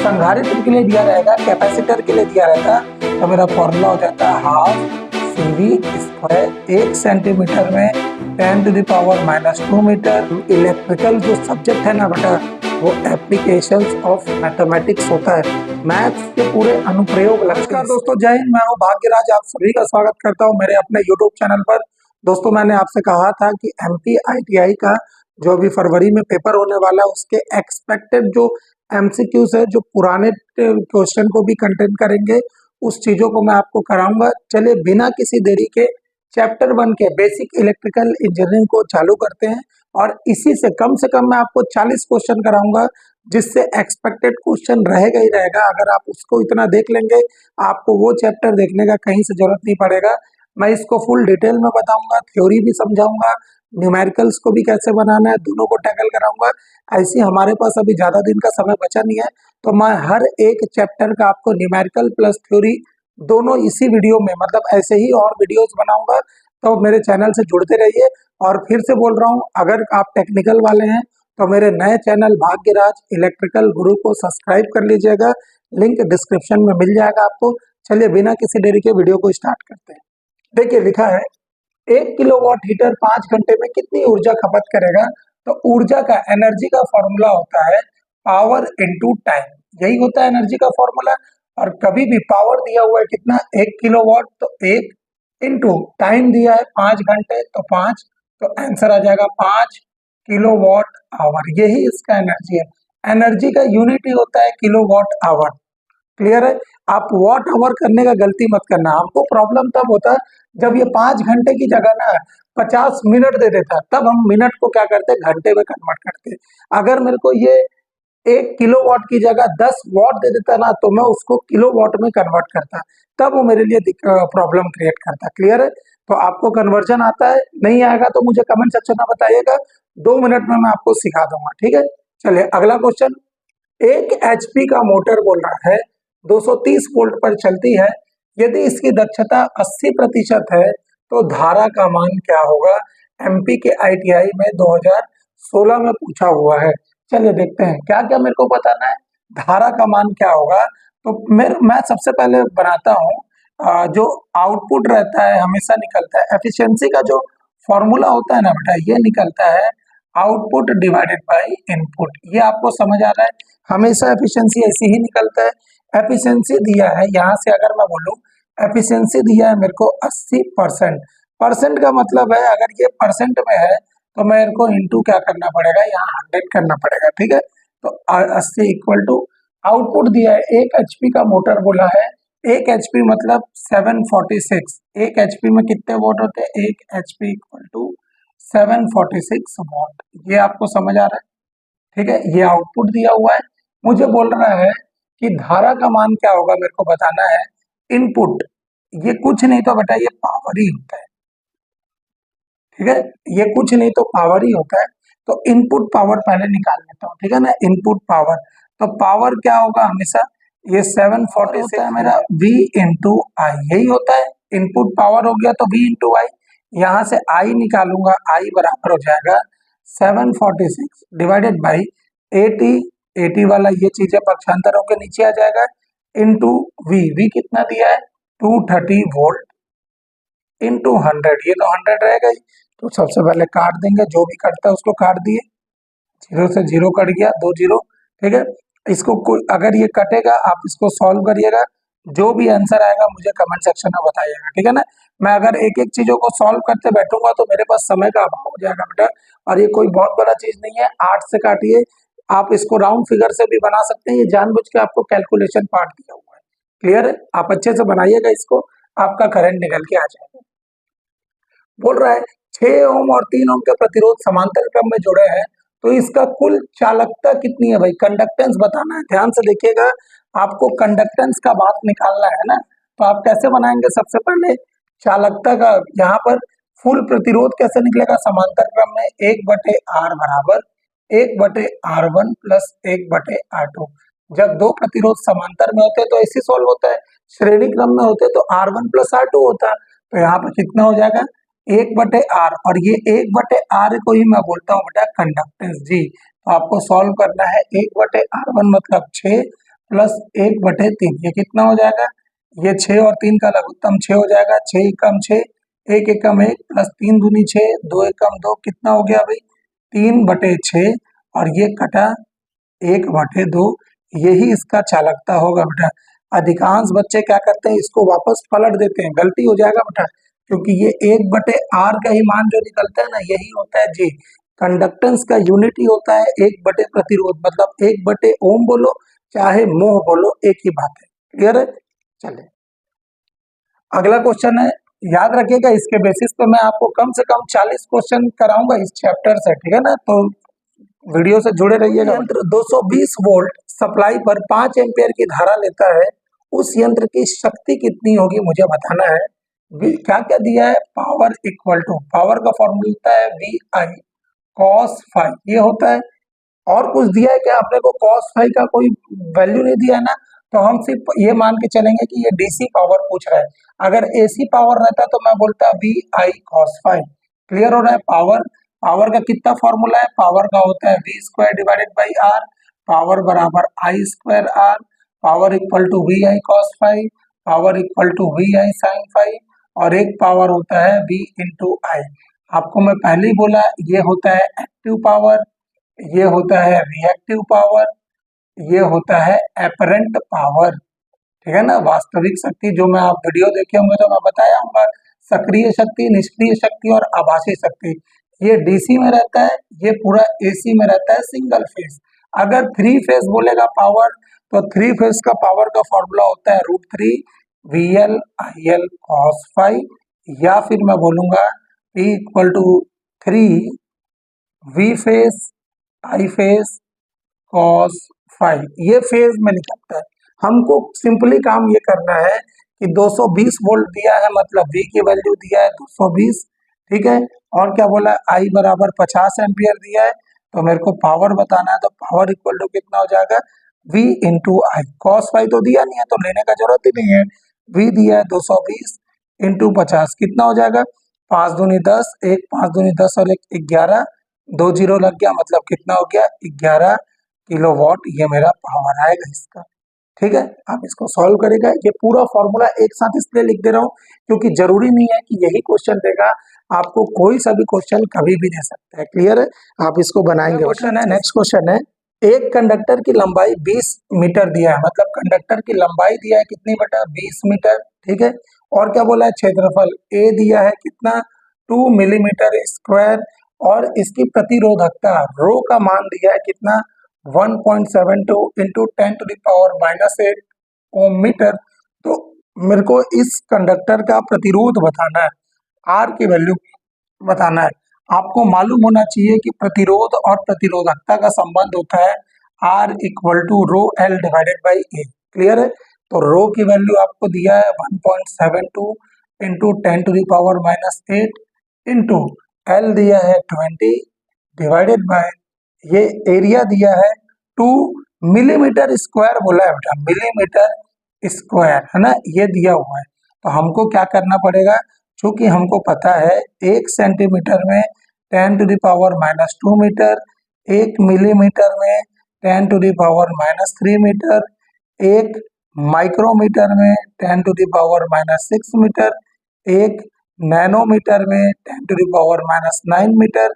संधारित्र के लिए दिया रहेगा, कैपेसिटर के लिए दिया रहता, तो मेरा फॉर्मूला हो जाता है हाफ CV स्क्वायर। 1 सेंटीमीटर में 10⁻⁻2 मीटर। इलेक्ट्रिकल जो सब्जेक्ट है ना बेटा, वो एप्लीकेशंस ऑफ मैथमेटिक्स होता है, मैथ्स के पूरे अनुप्रयोग। नमस्कार दोस्तों, जय हिंद। मैं हूँ भाग्यराज, आप सभी का स्वागत करता हूँ मेरे अपने यूट्यूब चैनल पर। दोस्तों, मैंने आपसे कहा था कि MP ITI का जो अभी फरवरी में पेपर होने वाला है, उसके एक्सपेक्टेड जो MCQs है, जो पुराने क्वेश्चन को भी कंटेन करेंगे, उस चीजों को मैं आपको कराऊंगा। चलिए बिना किसी देरी के चैप्टर 1 के बेसिक इलेक्ट्रिकल इंजीनियरिंग को चालू करते हैं, और इसी से कम मैं आपको 40 क्वेश्चन कराऊंगा, जिससे एक्सपेक्टेड क्वेश्चन रहेगा ही रहेगा। अगर आप उसको इतना देख लेंगे, आपको वो चैप्टर देखने का कहीं से जरूरत नहीं पड़ेगा। मैं इसको फुल डिटेल में बताऊंगा, थ्योरी भी समझाऊंगा, न्यूमेरिकल्स को भी कैसे बनाना है, दोनों को टैकल कराऊंगा। ऐसी हमारे पास अभी ज्यादा दिन का समय बचा नहीं है, तो मैं हर एक चैप्टर का आपको न्यूमेरिकल प्लस थ्योरी दोनों इसी वीडियो में, मतलब ऐसे ही और वीडियोस बनाऊंगा। तो मेरे चैनल से जुड़ते रहिए। और फिर से बोल रहा हूँ, अगर आप टेक्निकल वाले हैं तो मेरे नए चैनल भाग्यराज इलेक्ट्रिकल गुरु को सब्सक्राइब कर लीजिएगा, लिंक डिस्क्रिप्शन में मिल जाएगा आपको। चलिए बिना किसी देरी के वीडियो को स्टार्ट करते हैं। देखिए लिखा है 1 किलोवाट हीटर 5 घंटे में कितनी ऊर्जा खपत करेगा। तो ऊर्जा का, एनर्जी का फॉर्मूला होता है पावर इनटू टाइम, यही होता है एनर्जी का फॉर्मूला। और कभी भी पावर दिया हुआ है कितना, 1 किलोवाट, तो 1 इंटू टाइम दिया है 5 घंटे, तो 5, तो आंसर आ जाएगा 5 किलोवाट आवर। यही इसका एनर्जी है। एनर्जी का यूनिट ही होता है किलोवाट आवर। क्लियर है? आप वॉट आवर करने का गलती मत करना। हमको प्रॉब्लम तब होता है जब ये 5 घंटे की जगह ना 50 मिनट दे देता, तब हम मिनट को क्या करते हैं, घंटे में कन्वर्ट करते हैं। अगर मेरे को ये 1 किलोवाट की जगह 10 वॉट दे देता ना, तो मैं उसको किलोवाट में कन्वर्ट करता, तब वो मेरे लिए प्रॉब्लम क्रिएट करता। क्लियर है? तो आपको कन्वर्जन आता है, नहीं आएगा तो मुझे कमेंट सेक्शन में बताइएगा, 2 मिनट में मैं आपको सिखा दूंगा। ठीक है, चलिए अगला क्वेश्चन। 1 HP का मोटर बोल रहा है 230 वोल्ट पर चलती है, यदि इसकी दक्षता 80% है तो धारा का मान क्या होगा। MP के ITI में 2016 में पूछा हुआ है। चलिए देखते हैं क्या क्या मेरे को बताना है, धारा का मान क्या होगा। तो मैं सबसे पहले बनाता हूँ, जो आउटपुट रहता है हमेशा निकलता है, एफिशिएंसी का जो फॉर्मूला होता है ना बेटा, ये निकलता है आउटपुट डिवाइडेड बाय इनपुट। ये आपको समझ आ रहा है, हमेशा एफिशिएंसी ऐसे ही निकलता है। एफिशिएंसी दिया है, यहाँ से अगर मैं बोलूँ एफिशिएंसी दिया है मेरे को 80%। परसेंट का मतलब है, अगर ये परसेंट में है तो मेरे को इंटू क्या करना पड़ेगा, यहाँ 100 करना पड़ेगा। ठीक है, तो 80 इक्वल टू आउटपुट दिया है 1 HP का मोटर बोला है। 1 HP मतलब 746। 1 HP में कितने वोट होते हैं, 1 HP इक्वल टू 746 वॉट। ये आपको समझ आ रहा है? ठीक है, ये आउटपुट दिया हुआ है। मुझे बोल रहा है कि धारा का मान क्या होगा, मेरे को बताना है। इनपुट ये कुछ नहीं तो बेटा ये पावर ही होता है। ठीक है, ये कुछ नहीं तो पावर ही होता है। तो इनपुट पावर पहले निकाल लेता हूँ। ठीक है ना, इनपुट पावर, तो पावर क्या होगा हमेशा, ये 740 होता है मेरा V इंटू आई, यही होता है। इनपुट पावर हो गया तो V इंटू आई, यहाँ से I निकालूंगा, I बराबर हो जाएगा 746 डिवाइडेड बाई 80। 80 वाला ये चीजें पक्षांतर होकर नीचे आ जाएगा, इंटू V कितना दिया है 230 वोल्ट इंटू 100, ये तो 100 रहेगा ही। तो सबसे पहले काट देंगे, जो भी कटता है उसको काट दिए, 0 से 0 कट गया, 2 0। ठीक है, इसको अगर ये कटेगा आप इसको सॉल्व करिएगा, जो भी आंसर आएगा मुझे कमेंट सेक्शन में बताइएगा। ठीक है ना, मैं अगर एक एक चीजों को सॉल्व करते बैठूंगा तो मेरे पास समय का अभाव हो जाएगा बेटा, और ये कोई बहुत बड़ा चीज नहीं है। 8 से काटिए, आप इसको राउंड फिगर से भी बना सकते हैं, ये जानबूझ के आपको कैलकुलेशन पार्ट दिया हुआ है। क्लियर है? आप अच्छे से बनाइएगा इसको, आपका करंट निकल के आ जाएगा। बोल रहा है 6 ओम और 3 ओम के प्रतिरोध समांतर क्रम में जुड़े हैं, तो इसका कुल चालकता कितनी है भाई, कंडक्टेंस बताना है। ध्यान से देखिएगा, आपको कंडक्टेंस का बात निकालना है ना, तो आप कैसे बनाएंगे, सबसे पहले चालकता का, यहाँ पर फुल प्रतिरोध कैसे निकलेगा समांतर क्रम में, 1/R बराबर 1/R1 प्लस 1/R2। जब दो प्रतिरोध समांतर में होते हैं तो ऐसे सॉल्व होता है, श्रेणी क्रम में होते तो R1 प्लस R2 होता है। तो यहाँ पर कितना हो जाएगा, 1/R, और ये 1/R को ही मैं बोलता हूँ बेटा कंडक्टेंस जी। तो आपको सॉल्व करना है, 1/R1 मतलब 6 प्लस 1/3, ये कितना हो जाएगा, ये 6 और 3 का लघुत्तम 6 हो जाएगा, 6 एकम 6, 1 एकम 1 प्लस 3 दूनी 6, 2 एकम 2, कितना हो गया भाई 3/6, और ये कटा 1/2, यही इसका चालकता होगा बेटा। अधिकांश बच्चे क्या करते हैं, इसको वापस पलट देते हैं, गलती हो जाएगा बेटा, क्योंकि ये 1/r का ही मान जो निकलता है ना, यही होता है जी। कंडक्टेंस का यूनिट ही होता है 1/प्रतिरोध, मतलब 1/ओम बोलो चाहे मोह बोलो, एक ही बात है। क्लियर है? चले अगला क्वेश्चन है, याद रखिएगा इसके बेसिस पे मैं आपको कम से कम 40 क्वेश्चन कराऊंगा इस चैप्टर से, ठीक है ना, तो वीडियो से जुड़े रहिएगा। यंत्र 220 वोल्ट सप्लाई पर 5 एम्पियर की धारा लेता है, उस यंत्र की शक्ति कितनी होगी मुझे बताना है। क्या क्या दिया है, पावर इक्वल टू, पावर का फॉर्मूला होता है VI cos फाई, ये होता है। और कुछ दिया है क्या आपने को, cos फाई का कोई वैल्यू नहीं दिया है ना, तो हम सिर्फ ये मान के चलेंगे कि ये DC पावर पूछ रहा है। अगर AC पावर रहता तो मैं बोलता VI cos फाई। क्लियर हो रहा है? पावर का कितना फॉर्मूला है, पावर का होता है V² divided by R, power बराबर I²R, power equal to VI cos phi, power equal to VI sin phi, और एक पावर होता है V इंटू I। आपको मैं पहले ही बोला, ये होता है एक्टिव पावर, ये होता है रिएक्टिव पावर, ये होता है एपरेंट पावर, ठीक है ना। वास्तविक शक्ति जो मैं आप वीडियो देखे होंगे तो मैं बताया हूँ, सक्रिय शक्ति, निष्क्रिय शक्ति और आभासी शक्ति, ये DC में रहता है, ये पूरा AC में रहता है सिंगल फेज। अगर 3 फेज बोलेगा पावर, तो 3 फेज का पावर का फॉर्मूला होता है √3 VL IL cos फाई, या फिर मैं बोलूंगा P equal to 3 V phase I phase cos phi, ये फेज में निकलता है। हमको सिंपली काम ये करना है कि 220 वोल्ट दिया है, मतलब V की वैल्यू दिया है 220, ठीक है, और क्या बोला है I बराबर 50 एम्पियर दिया है, तो मेरे को पावर बताना है, तो पावर इक्वल टू कितना हो जाएगा V इंटू आई। cos फाई तो दिया नहीं है तो लेने का जरूरत ही नहीं है, V दिया है 220 इंटू 50, कितना हो जाएगा 5 दूनी 10, 1 5 दूनी 10 और 1 11, 2 जीरो लग गया, मतलब कितना हो गया 11 किलोवाट, ये मेरा पावर आएगा इसका। ठीक है, आप इसको सॉल्व करेगा। ये पूरा फॉर्मूला एक साथ इसलिए लिख दे रहा हूँ क्योंकि जरूरी नहीं है कि यही क्वेश्चन देगा, आपको कोई सा भी क्वेश्चन कभी भी दे सकता है। क्लियर है? आप इसको बनाएंगे। क्वेश्चन है, नेक्स्ट क्वेश्चन है, एक कंडक्टर की लंबाई 20 मीटर दिया है, मतलब कंडक्टर की लंबाई दिया है कितनी बेटा 20 मीटर, ठीक है, और क्या बोला है क्षेत्रफल A दिया है कितना 2 मिलीमीटर स्क्वायर, और इसकी प्रतिरोधकता रो का मान दिया है कितना 1.72 इंटू 10⁻⁻8 ओम मीटर। तो मेरे को इस कंडक्टर का प्रतिरोध बताना है, R की वैल्यू बताना है। आपको मालूम होना चाहिए कि प्रतिरोध और प्रतिरोधकता का संबंध होता है R equal to rho L divided by A। Clear है? तो रो की वैल्यू आपको दिया है 1.72 इंटू 10⁻⁻8 इंटू L दिया है 20 डिवाइडेड बाय, ये एरिया दिया है 2 मिलीमीटर स्क्वायर बोला है बेटा, मिलीमीटर स्क्वायर है ना, ये दिया हुआ है। तो हमको क्या करना पड़ेगा, क्योंकि हमको पता है 1 सेंटीमीटर में 10⁻⁻2 मीटर, 1 मिलीमीटर में 10⁻⁻3 मीटर, 1 माइक्रोमीटर में 10⁻⁻6 मीटर, 1 नैनोमीटर में 10⁻⁻9 मीटर,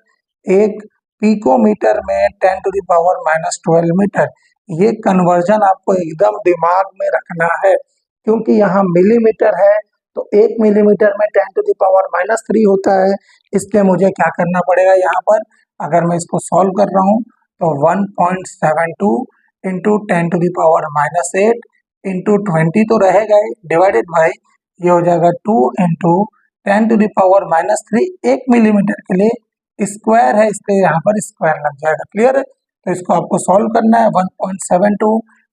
1 पिकोमीटर में 10⁻⁻12 मीटर। ये कन्वर्जन आपको एकदम दिमाग में रखना है, क्योंकि यहाँ मिलीमीटर है तो 1 मिलीमीटर में 10⁻³ होता है, इसलिए मुझे क्या करना पड़ेगा यहाँ पर, अगर मैं इसको सॉल्व कर रहा हूँ तो 1.72 इंटू 10⁻⁻8 इंटू 20 तो रहेगा ही, डिवाइडेड बाई ये हो जाएगा 2 इंटू 10⁻⁻3, 1 मिलीमीटर के लिए स्क्वायर है, इसलिए यहाँ पर स्क्वायर लग जाएगा। क्लियर है? तो इसको आपको सॉल्व करना है, 1.72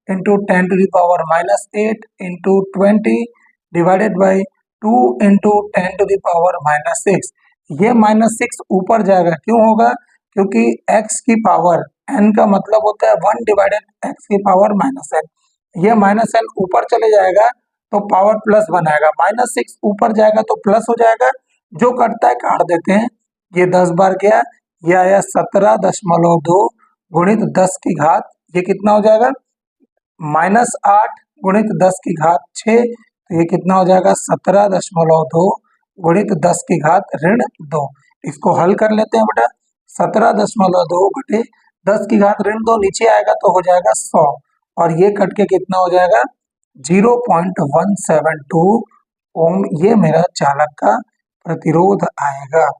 into 10⁻⁻8 into 20 divided by 2 into 10⁻⁻6, ये -6 ऊपर जाएगा, क्यों होगा, क्योंकि x की पावर n का मतलब होता है 1 डिवाइडेड x की पावर -n, ये -n ऊपर चले जाएगा तो पावर प्लस बनाएगा, -6 ऊपर जाएगा तो प्लस हो जाएगा, जो कटता है काट देते हैं, ये 10 बार गया, ये आया 17.2 गुणित 10 की घात, ये कितना हो जाएगा -8 गुणित 10 की घात 6, तो ये कितना हो जाएगा 17.2 गुणित 10 की घात -2। इसको हल कर लेते हैं बेटा। 17.2 बटे 10 की घात -2 नीचे आएगा तो हो जाएगा 100, और ये कट के कितना हो जाएगा 0.172 ओम, ये मेरा चालक का प्रतिरोध आएगा।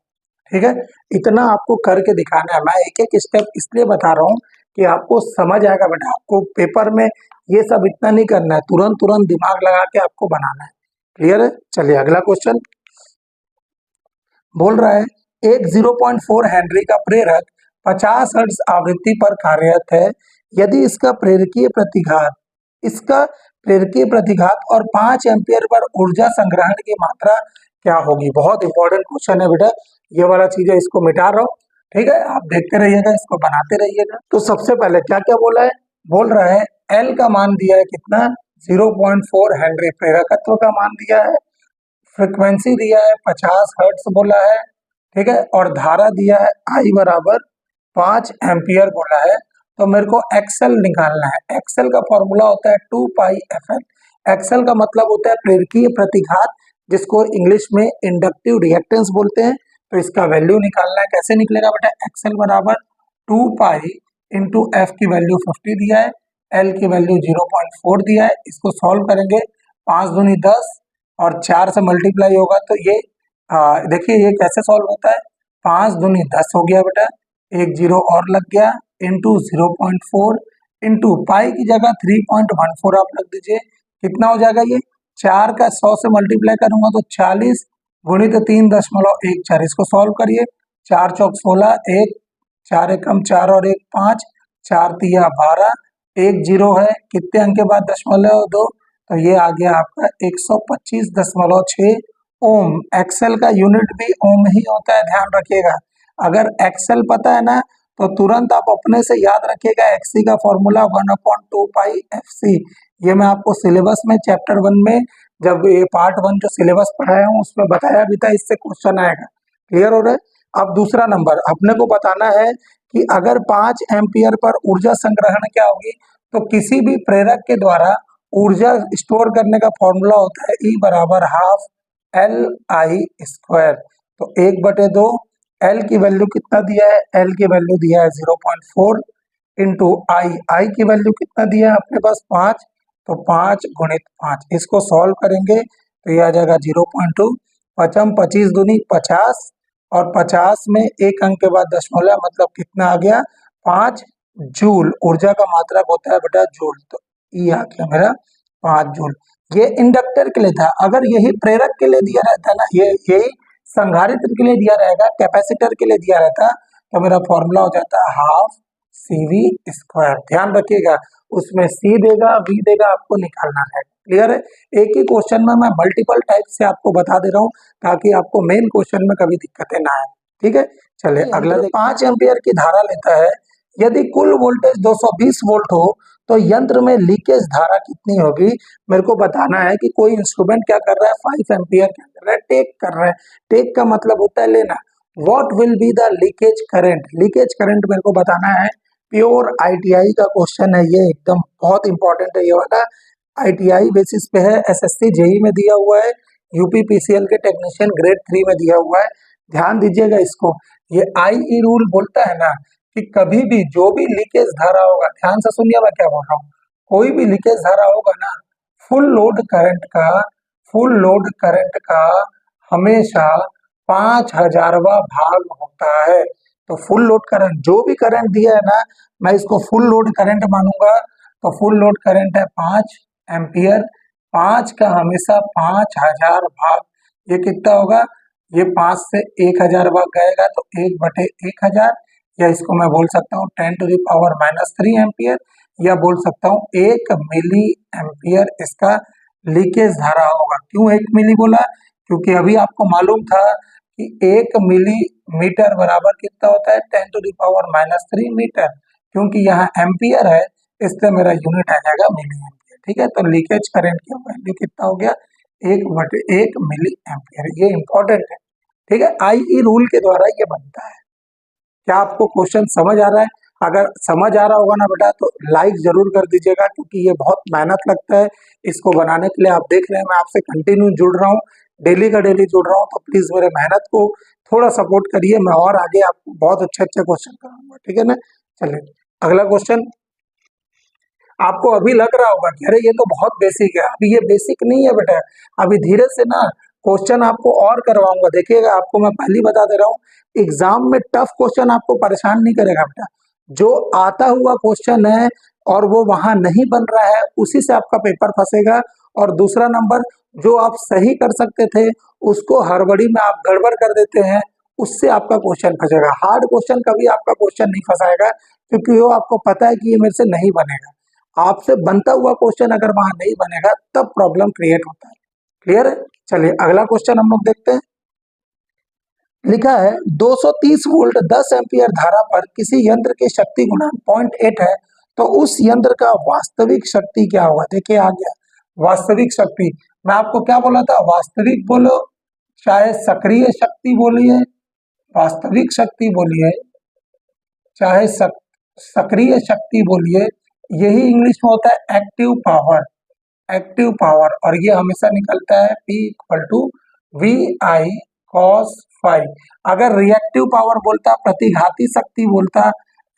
ठीक है, इतना आपको करके दिखाना है। मैं एक एक स्टेप इसलिए बता रहा हूँ कि आपको समझ आएगा बेटा। आपको पेपर में ये सब इतना नहीं करना है, तुरंत तुरंत दिमाग लगा के आपको बनाना है। क्लियर है? चलिए अगला क्वेश्चन बोल रहा है, एक 0.4 हेनरी का प्रेरक 50 हर्ट्ज आवृत्ति पर कार्यरत है। यदि इसका प्रेरकीय प्रतिघात और 5 एम्पियर पर ऊर्जा संग्रहण की मात्रा क्या होगी? बहुत इंपॉर्टेंट क्वेश्चन है बेटा, ये वाला चीज है, इसको मिटा रहा हूँ। ठीक है, आप देखते रहिएगा, इसको बनाते रहिएगा। तो सबसे पहले क्या क्या बोला है? बोल रहा है एल का मान दिया है कितना, 0.4 हेनरी, प्रेरकत्व का मान दिया है, फ्रिक्वेंसी दिया है 50 हर्ट्ज बोला है। ठीक है, और धारा दिया है आई बराबर 5 एम्पियर बोला है। तो मेरे को एक्सेल निकालना है। एक्सेल का फॉर्मूला होता है 2 पाई एफ एल। एक्सेल का मतलब होता है प्रेरकीय प्रतिघात, जिसको इंग्लिश में इंडक्टिव रिएक्टेंस बोलते हैं। तो इसका वैल्यू निकालना है। कैसे निकलेगा बेटा? एक्सेल बराबर 2 पाई इंटू एफ की वैल्यू 50 दिया है, एल की वैल्यू 0.4 दिया है। इसको सॉल्व करेंगे, 5 दूनी 10 और 4 से मल्टीप्लाई होगा तो ये देखिए ये कैसे सॉल्व होता है। 5 दूनी 10 हो गया बेटा, एक जीरो और लग गया, इंटू 0.4 इंटू पाई की जगह 3.14 आप लग दीजिए। कितना हो जाएगा ये? 4 का 100 से मल्टीप्लाई करूंगा तो 40 गुणित 3.14। इसको सॉल्व करिए, 4 चौक 16, 1 4 एकम 4 और 1 5, 4 तिया 12, एक जीरो है, कितने अंक के बाद दशमलव 2, तो ये आ गया आपका 125.6 ओम। एक्सेल का यूनिट भी ओम ही होता है, ध्यान रखिएगा। अगर एक्सेल पता है ना तो तुरंत आप अपने से याद रखिएगा, एक्सी का फॉर्मूला 1/2 पाई एफ सी। ये मैं आपको सिलेबस में चैप्टर 1 में, जब ये पार्ट 1 जो सिलेबस पढ़ाया हूँ उसमें बताया भी था, इससे क्वेश्चन आएगा। क्लियर हो रहा है? अब दूसरा नंबर अपने को बताना है कि अगर 5 एम्पियर पर ऊर्जा संग्रहण क्या होगी, तो किसी भी प्रेरक के द्वारा ऊर्जा स्टोर करने का फॉर्मूला होता है E बराबर हाफ एल आई स्क्वायर। तो 1/2, एल की वैल्यू कितना दिया है? एल की वैल्यू दिया है 0.4 इंटू आई की वैल्यू कितना दिया है अपने पास 5, तो 5 गुणित 5। इसको सॉल्व करेंगे तो ये आ जाएगा 0.2, 5 25 दूनी 50, और 50 में एक अंक के बाद दशमलव, मतलब कितना आ गया 5 जूल। ऊर्जा का मात्रक होता है बेटा जूल, तो ये आ गया मेरा 5 जूल। ये इंडक्टर के लिए था। अगर यही प्रेरक के लिए दिया रहता ना, यही संधारित्र के लिए दिया रहेगा, कैपेसिटर के लिए दिया रहता, तो मेरा फॉर्मूला हो जाता है हाफ CV स्क्वायर। ध्यान रखिएगा, उसमें C देगा V देगा, आपको निकालना है। क्लियर है? एक ही क्वेश्चन में मैं मल्टीपल टाइप से आपको बता दे रहा हूँ ताकि आपको मेन क्वेश्चन में कभी दिक्कतें ना आए। ठीक है, चलिए अगला। 5 एम्पियर की धारा लेता है। यदि कुल वोल्टेज 220 वोल्ट हो तो यंत्र में लीकेज धारा कितनी होगी? मेरे को बताना है कि कोई इंस्ट्रूमेंट क्या कर रहा है, 5 एम्पियर क्या कर रहा है, टेक कर रहा है। टेक का मतलब होता है लेना। What will be the leakage current? Leakage current मेरे को बताना है। प्योर ITI का क्वेश्चन है ये, एकदम बहुत इंपॉर्टेंट है ये वाला। ITI बेसिस पे है, SSC JEE में दिया हुआ है, UPPCL के टेक्नीशियन ग्रेड 3 में दिया हुआ है। ध्यान दीजिएगा इसको। ये IE रूल बोलता है ना कि कभी भी जो भी लीकेज धारा होगा, ध्यान से सुनिए मैं क्या बोल रहा हूँ, कोई भी लीकेज धारा होगा ना, फुल लोड करंट का हमेशा 5000वां भाग होता है। तो फुल लोड करंट, जो भी करंट दिया है ना, मैं इसको फुल लोड करंट मानूंगा। तो फुल लोड करंट है 5 एम्पियर, 5 का हमेशा 5000 भाग, ये कितना होगा? ये 5 से 1000 भाग गएगा तो 1/1000, या इसको मैं बोल सकता हूँ 10⁻³ एम्पियर, या बोल सकता हूँ 1 मिली एम्पियर इसका लीकेज धारा होगा। क्यों 1 मिली बोला? क्योंकि अभी आपको मालूम था कि 1 मिलीमीटर बराबर कितना होता है? 10⁻³ मीटर। क्योंकि यहाँ एम्पियर है इसलिए मेरा यूनिट आ जाएगा मिली एम्पियर। ठीक है, तो लीकेज करंट की वैल्यू कितना हो गया? 1/1 मिली एम्पियर। ये इंपॉर्टेंट है। ठीक है, IE रूल के द्वारा ये बनता है। क्या आपको क्वेश्चन समझ आ रहा है? अगर समझ आ रहा होगा ना बेटा तो लाइक जरूर कर दीजिएगा, क्योंकि ये बहुत मेहनत लगता है इसको बनाने के लिए। आप देख रहे हैं मैं आपसे कंटिन्यू जुड़ रहा हूँ, डेली का डेली जुड़ रहा हूँ, तो प्लीज मेरे मेहनत को थोड़ा सपोर्ट करिए, मैं और आगे आपको बहुत अच्छे अच्छे क्वेश्चन कराऊंगा, ठीक है ना। चलिए अगला क्वेश्चन। आपको अभी लग रहा होगा कि अरे ये तो बहुत बेसिक है, अभी ये बेसिक नहीं है बेटा, अभी धीरे से ना क्वेश्चन आपको और करवाऊंगा। देखिएगा, आपको मैं पहले ही बता दे रहा हूँ, एग्जाम में टफ क्वेश्चन आपको परेशान नहीं करेगा बेटा। जो आता हुआ क्वेश्चन है और वो वहां नहीं बन रहा है, उसी से आपका पेपर फंसेगा। और दूसरा नंबर, जो आप सही कर सकते थे उसको हड़बड़ी में आप गड़बड़ कर देते हैं, उससे आपका क्वेश्चन फंसेगा। हार्ड क्वेश्चन कभी आपका क्वेश्चन नहीं फंसाएगा, क्योंकि वो आपको पता है कि ये मेरे से नहीं बनेगा। आपसे बनता हुआ क्वेश्चन अगर वहां नहीं बनेगा तब प्रॉब्लम क्रिएट होता है। क्लियर है। चलिए अगला क्वेश्चन हम लोग देखते हैं। लिखा है 230 वोल्ट 10 एम्पियर धारा पर किसी यंत्र की शक्ति गुणांक 0.8 है, तो उस यंत्र का वास्तविक शक्ति क्या होगा। देखिए आ गया वास्तविक शक्ति। मैं आपको क्या बोला था, वास्तविक बोलो चाहे सक्रिय शक्ति बोलिए, वास्तविक शक्ति बोलिए चाहे सक्रिय शक्ति बोलिए, यही इंग्लिश में होता है एक्टिव पावर। एक्टिव पावर, और ये हमेशा निकलता है P equal to V I cos phi. अगर रिएक्टिव पावर बोलता, प्रतिघाती शक्ति बोलता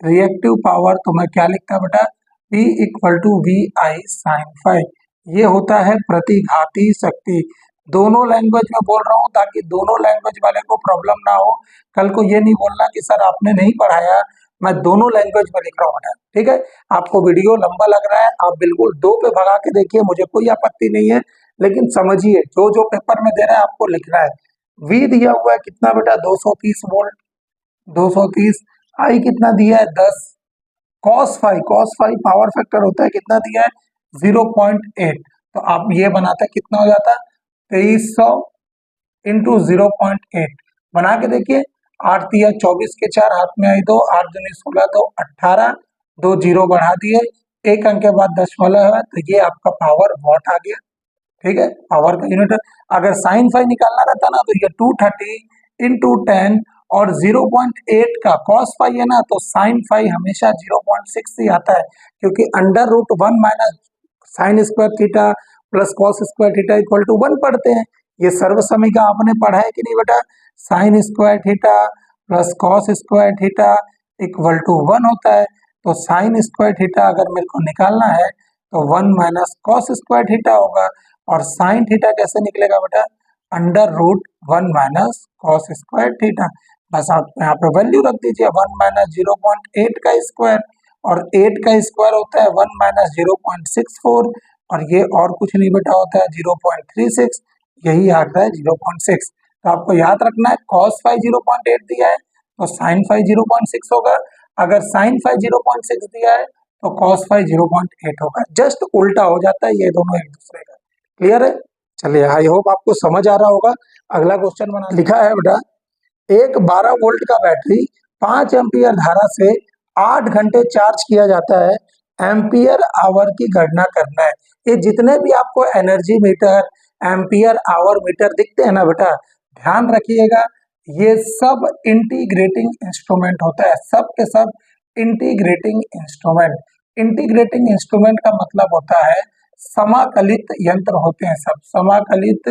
रिएक्टिव पावर, तो मैं क्या लिखता बेटा, P equal to V I sine phi. ये होता है प्रतिघाती शक्ति। दोनों लैंग्वेज में बोल रहा हूँ ताकि दोनों लैंग्वेज वाले को प्रॉब्लम ना हो। कल को ये नहीं बोलना कि सर आपने नहीं पढ़ाया, मैं दोनों लैंग्वेज में लिख रहा हूँ बेटा, ठीक है। आपको वीडियो लंबा लग रहा है, आप बिल्कुल 2 पे भगा के देखिए, मुझे कोई आपत्ति नहीं है, लेकिन समझिए जो जो पेपर में दे रहा है आपको लिखना है। वी दिया हुआ है कितना बेटा, 230 वोल्ट, 230। आई कितना दिया है 10। कॉस फाइव पावर फैक्टर होता है, कितना दिया है 0.8। तो आप ये बनाते कितना हो जाता है 2300 इंटू 0.8। बना के देखिए, 8 दिया 24 के 4 हाथ में आई 2, 8 दूनी 16, 2 18, 2 जीरो बढ़ा दिए, एक अंक के बाद दशमलव है, तो ये आपका पावर वॉट आ गया, ठीक है। पावर का यूनिट। अगर साइन फाइव निकालना रहता ना तो ये 230 इंटू 10 और 0.8 का कॉस फाइव है ना, तो साइन फाइव हमेशा 0.6 ही आता है, क्योंकि under root 1 minus sine square theta plus cos square theta equal to 1 पढ़ते हैं। ये सर्व समीकरण आपने पढ़ा है कि नहीं बेटा, sine square theta plus cos square theta equal to 1 होता है। तो साइन स्क्वायर थीटा अगर मेरे को निकालना है तो 1 माइनस कॉस स्क्वायर थीटा होगा, और साइन थीटा कैसे निकलेगा बेटा, under root 1 minus cos square theta. बस आप यहाँ पे वैल्यू रख दीजिए, 1 माइनस 0.8 का स्क्वायर, और 8 का स्क्वायर होता है 1 माइनस 0.64, और ये और कुछ नहीं बेटा होता है 0.36, यही आ रहा है 0.6। तो आपको याद रखना है कॉस फाइव 0.8 दिया है तो साइन फाइव 0.6 होगा, अगर साइन फाइव 0.6 दिया है तो कॉस फाइव 0.8 होगा। जस्ट उल्टा हो जाता है ये दोनों एक दूसरे का। क्लियर है। चलिए आई होप आपको समझ आ रहा होगा। अगला क्वेश्चन बना लिखा है बेटा, एक 12 वोल्ट का बैटरी 5 एम्पियर धारा से 8 घंटे चार्ज किया जाता है, एम्पियर आवर की गणना करना है। ये जितने भी आपको energy meter, ampere hour meter दिखते हैं ना बेटा, ध्यान रखिएगा, ये सब इंटीग्रेटिंग इंस्ट्रूमेंट होता है, सब के सब इंटीग्रेटिंग इंस्ट्रूमेंट। इंटीग्रेटिंग इंस्ट्रूमेंट का मतलब होता है समाकलित यंत्र होते हैं, सब समाकलित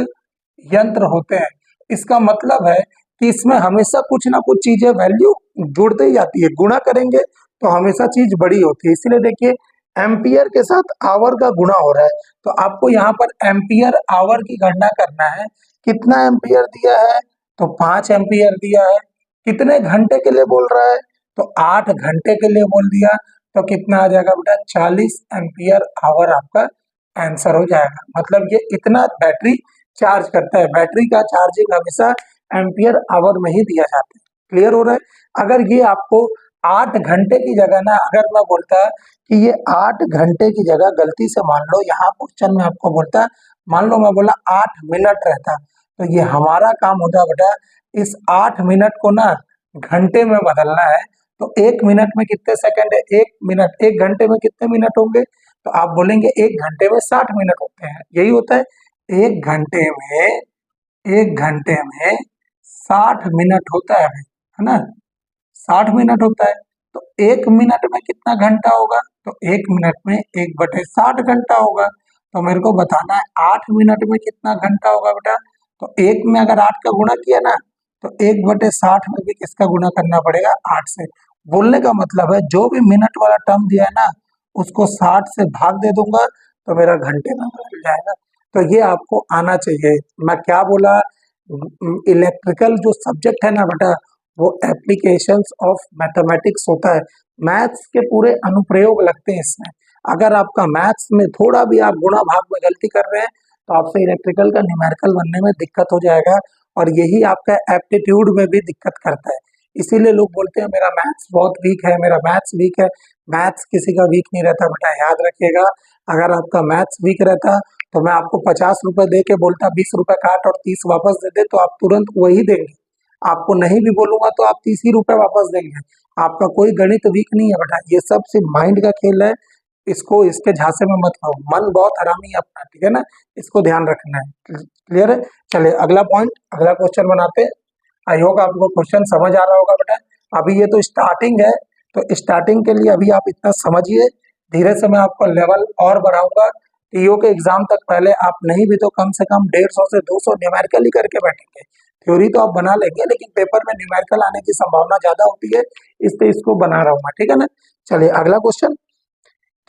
यंत्र होते हैं। इसका मतलब है कि इसमें हमेशा कुछ ना कुछ चीजें वैल्यू जुड़ते ही जाती है, गुणा करेंगे तो हमेशा चीज बड़ी होती है। इसलिए देखिए एम्पियर के साथ आवर का गुणा हो रहा है, तो आपको यहाँ पर एम्पियर आवर की गणना करना है। कितना एम्पियर दिया है, तो 5 एम्पियर दिया है। कितने घंटे के लिए बोल रहा है, तो 8 घंटे के लिए बोल दिया, तो कितना आ जाएगा बेटा 40 एम्पियर आवर आपका आंसर हो जाएगा। मतलब ये इतना बैटरी चार्ज करता है, बैटरी का चार्जिंग हमेशा एम्पियर आवर में ही दिया जाता है। क्लियर हो रहा है। अगर ये आपको 8 घंटे की जगह ना, अगर मैं बोलता कि ये 8 घंटे की जगह गलती से मान लो यहाँ क्वेश्चन में आपको बोलता, मान लो मैं बोला 8 मिनट रहता, तो ये हमारा काम होता बेटा इस 8 मिनट को ना घंटे में बदलना है। तो 1 मिनट में कितने सेकंड है, 1 मिनट, 1 घंटे में कितने मिनट होंगे, तो आप बोलेंगे 1 घंटे में 60 मिनट होते हैं, यही होता है। 1 घंटे में 60 मिनट होता है ना, 60 मिनट होता है। तो 1 मिनट में कितना घंटा होगा? तो 1 मिनट में 1/60 घंटा होगा। तो मेरे को बताना है 8 मिनट में कितना घंटा होगा बेटा। तो 1 में अगर 8 का गुणा किया ना, तो 1/60 में भी किसका गुणा करना पड़ेगा? 8 से। बोलने का मतलब है जो भी मिनट वाला टर्म दिया है ना, उसको 60 से भाग दे दूंगा तो मेरा घंटे में बदल जाएगा। तो ये आपको आना चाहिए। मैं क्या बोला, इलेक्ट्रिकल जो सब्जेक्ट है ना बेटा, वो एप्लीकेशंस ऑफ मैथमेटिक्स होता है। मैथ्स के पूरे अनुप्रयोग लगते हैं इसमें। अगर आपका मैथ्स में थोड़ा भी आप गुणा भाग में गलती कर रहे हैं तो आपसे इलेक्ट्रिकल का न्यूमेरिकल बनने में दिक्कत हो जाएगा, और यही आपका एप्टीट्यूड में भी दिक्कत करता है। इसीलिए लोग बोलते हैं मेरा मैथ्स बहुत वीक है, मेरा मैथ्स वीक है। मैथ्स किसी का वीक नहीं रहता बेटा, याद रखिएगा। अगर आपका मैथ्स वीक रहता तो मैं आपको 50 रुपए दे के बोलता 20 रुपए काट और 30 वापस दे दे, तो आप तुरंत वही देंगे। आपको नहीं भी बोलूंगा तो आप 30 ही रुपए वापस देंगे। आपका कोई गणित वीक नहीं है बेटा, ये सब सिर्फ माइंड का खेल है। इसको इसके झांसे में मत खाओ, मन बहुत हरामी है अपना, ठीक है ना। इसको ध्यान रखना है। क्लियर है? चलिए अगला पॉइंट, अगला क्वेश्चन बनाते हैं। आई होप आपको क्वेश्चन समझ आ रहा होगा बेटा। अभी ये तो स्टार्टिंग है, तो स्टार्टिंग के लिए अभी आप इतना समझिए। धीरे से मैं आपको लेवल और बढ़ाऊंगा। टीओ के एग्जाम तक पहले आप नहीं भी तो कम से कम 150 से 200 न्यूमेरिकल ही करके बैठेंगे। थ्योरी तो आप बना लेंगे, लेकिन पेपर में न्यूमेरिकल आने की संभावना ज्यादा होती है, इसलिए इसको बना रहा हूँ मैं, ठीक है ना। चलिए अगला क्वेश्चन।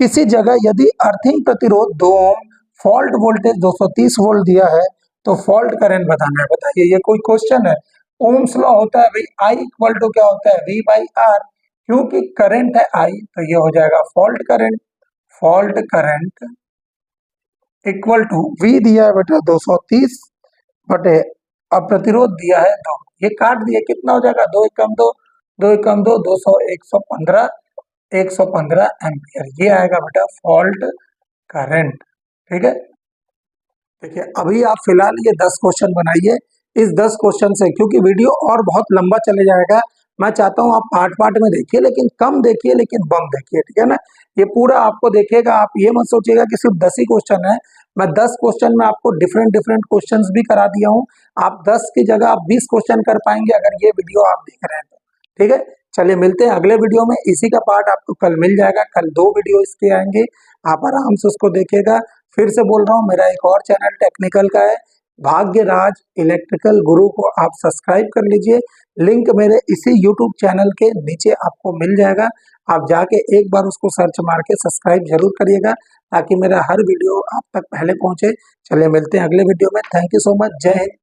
किसी जगह यदि अर्थिंग प्रतिरोध 2 ओम, फॉल्ट वोल्टेज 230 वोल्ट दिया है, तो फॉल्ट करंट बताना है। बताइए, ये कोई क्वेश्चन है? ओम्स लॉ होता है भाई, आई इक्वल टू क्या होता है? V by R. क्योंकि करंट है आई, तो ये हो जाएगा fault current. Fault current equal to V दिया है बेटा 230 बटे, अब प्रतिरोध दिया है 2। ये काट दिया, कितना हो जाएगा? 2 एकम 2, 2 एकम 2, 200, 115, 115 एम्पियर। ये आएगा बेटा फॉल्ट करंट, ठीक है। देखिए अभी आप फिलहाल ये 10 क्वेश्चन बनाइए। इस 10 क्वेश्चन से, क्योंकि वीडियो और बहुत लंबा चले जाएगा, मैं चाहता हूँ आप पार्ट पार्ट में देखिए, लेकिन कम देखिए, लेकिन बम देखिए, ठीक है ना। ये पूरा आपको देखिएगा, आप ये मत सोचिएगा कि सिर्फ 10 ही क्वेश्चन है। मैं 10 क्वेश्चन में आपको डिफरेंट डिफरेंट क्वेश्चन भी करा दिया हूँ। आप 10 की जगह आप 20 क्वेश्चन कर पाएंगे अगर ये वीडियो आप देख रहे हैं तो, ठीक है। चलिए मिलते हैं अगले वीडियो में। इसी का पार्ट आपको कल मिल जाएगा। कल 2 वीडियो इसके आएंगे, आप आराम से उसको देखिएगा। फिर से बोल रहा हूँ, मेरा एक और चैनल टेक्निकल का है, भाग्यराज इलेक्ट्रिकल गुरु, को आप सब्सक्राइब कर लीजिए। लिंक मेरे इसी यूट्यूब चैनल के नीचे आपको मिल जाएगा। आप जाके एक बार उसको सर्च मार के सब्सक्राइब जरूर करिएगा, ताकि मेरा हर वीडियो आप तक पहले पहुंचे। चलिए मिलते हैं अगले वीडियो में। Thank you so much. जय हिंद।